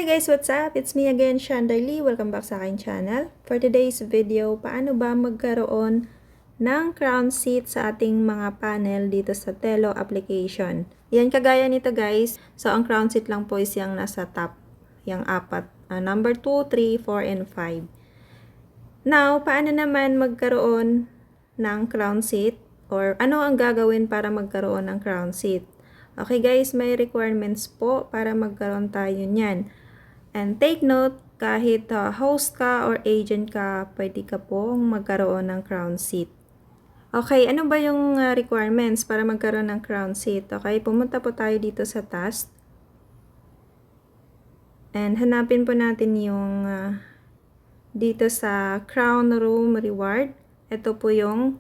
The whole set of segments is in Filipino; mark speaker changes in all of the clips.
Speaker 1: Hi guys, what's up? It's me again, Shandarly. Welcome back sa aking channel. For today's video, paano ba magkaroon ng crown seat sa ating mga panel dito sa Telo application. Yan, kagaya nito guys. So, ang crown seat lang po is yung nasa top. Yung apat. Number 2, 3, 4, and 5. Now, paano naman magkaroon ng crown seat? Or ano ang gagawin para magkaroon ng crown seat? Okay guys, may requirements po para magkaroon tayo niyan. And take note, kahit host ka or agent ka, pwede ka pong magkaroon ng crown seat. Okay, ano ba yung requirements para magkaroon ng crown seat? Okay, pumunta po tayo dito sa task. And hanapin po natin yung dito sa crown room reward. Ito po yung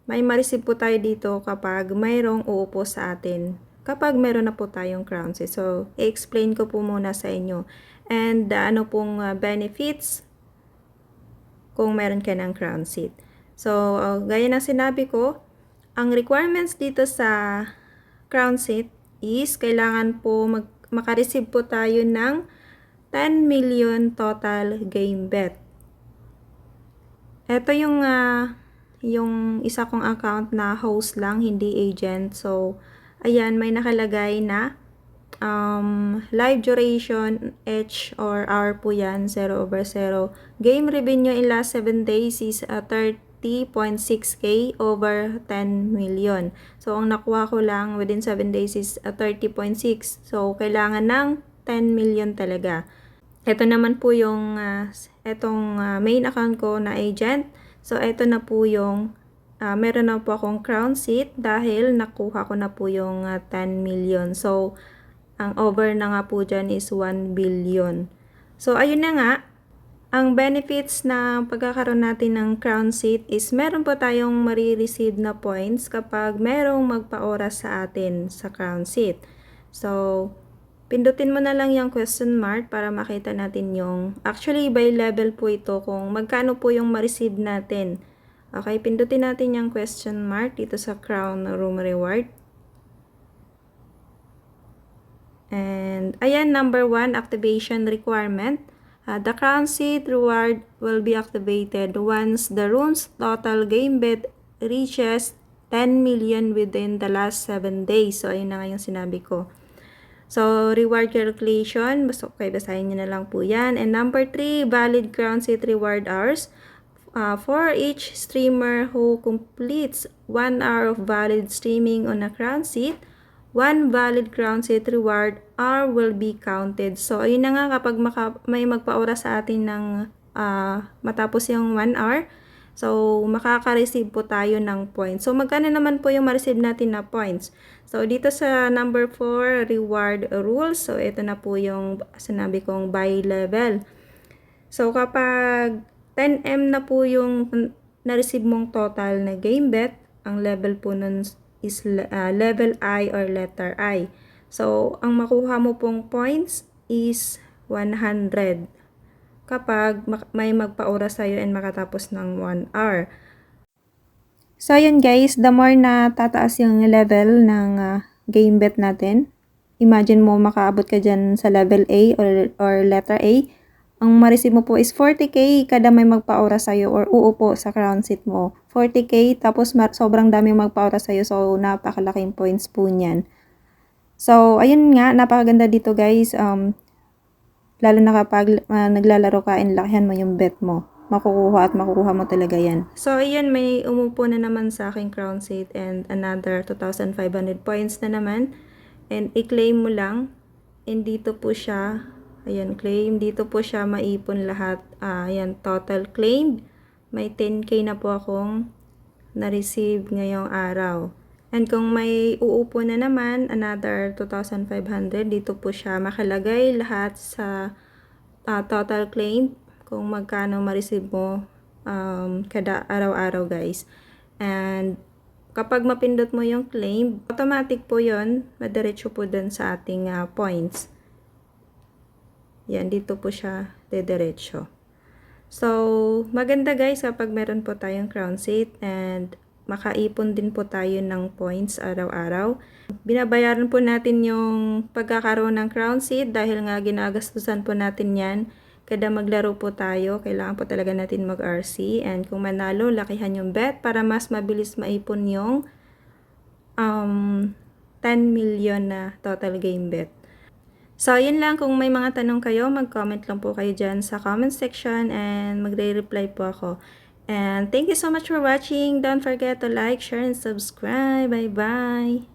Speaker 1: may ma-receive po tayo dito kapag mayroong uupo sa atin. Kapag meron na po tayong crown seat. So, i-explain ko po muna sa inyo. And ano pong benefits kung meron ka ng crown seat. So, gaya ng sinabi ko, ang requirements dito sa crown seat is kailangan po makareceive po tayo ng 10 million total game bet. Ito yung isa kong account na host lang, hindi agent. So, ayan, may nakalagay na live duration, H or hour po yan, 0/0. Game revenue in last 7 days is 30.6k over 10 million. So, ang nakuha ko lang within 7 days is 30.6. So, kailangan ng 10 million talaga. Ito naman po yung main account ko na agent. So, ito na po yung meron na po akong crown seat dahil nakuha ko na po yung 10 million. So, ang over na nga po dyan is 1 billion. So, ayun na nga. Ang benefits na pagkakaroon natin ng crown seat is meron po tayong marireceive na points kapag merong magpa-oras sa atin sa crown seat. So, pindutin mo na lang yung question mark para makita natin yung, actually by level po ito kung magkano po yung ma-receive natin. Okay, pindutin natin yung question mark dito sa crown room reward. And ayan, number 1, activation requirement. The crown seat reward will be activated once the room's total game bet reaches 10 million within the last 7 days. So, ayun na nga yung sinabi ko. So, reward calculation, basahin nyo na lang po yan. And number 3, valid crown seat reward hours. For each streamer who completes 1 hour of valid streaming on a crown seat, 1 valid crown seat reward hour will be counted. So, ayun na nga kapag may magpa-oras sa atin ng matapos yung 1 hour, so, makaka-receive po tayo ng points. So, magkano naman po yung ma-receive natin na points? So, dito sa number 4, reward rules. So, ito na po yung sinabi kong by level. So, kapag 10M na po yung na-receive mong total na game bet, ang level po nun is level I or letter I. So, ang makuha mo pong points is 100 kapag may magpa-oras sa'yo and makatapos ng 1 hour. So, yun guys, the more na tataas yung level ng game bet natin, imagine mo makaabot ka dyan sa level A or letter A, ang ma-receive mo po is 40k kada may magpa-oras sa'yo or uupo sa crown seat mo. 40k, tapos sobrang daming magpa-oras sa'yo, so napakalaking points po niyan. So, ayun nga, napakaganda dito guys. Lalo na kapag naglalaro ka and lakihan mo yung bet mo. Makukuha mo talaga yan. So, ayun, may umupo na naman sa aking crown seat and another 2,500 points na naman. And i-claim mo lang. And dito po siya, ayan, claim. Dito po siya maipon lahat. Ayan, total claimed. May 10k na po akong na-receive ngayong araw. And kung may uupo na naman, another 2,500, dito po siya makalagay lahat sa total claim kung magkano ma-receive mo kada araw-araw guys. And kapag mapindot mo yung claim, automatic po yon, madiretso po dun sa ating points. Yan, dito po siya dediretso. So, maganda guys kapag meron po tayong crown seat and makaipon din po tayo ng points araw-araw. Binabayaran po natin yung pagkakaroon ng crown seed dahil nga ginagastusan po natin yan. Kada maglaro po tayo, kailangan po talaga natin mag-RC. And kung manalo, lakihan yung bet para mas mabilis maipon yung 10 million na total game bet. So, yun lang. Kung may mga tanong kayo, mag-comment lang po kayo dyan sa comment section and magre-reply po ako. And thank you so much for watching. Don't forget to like, share, and subscribe. Bye-bye!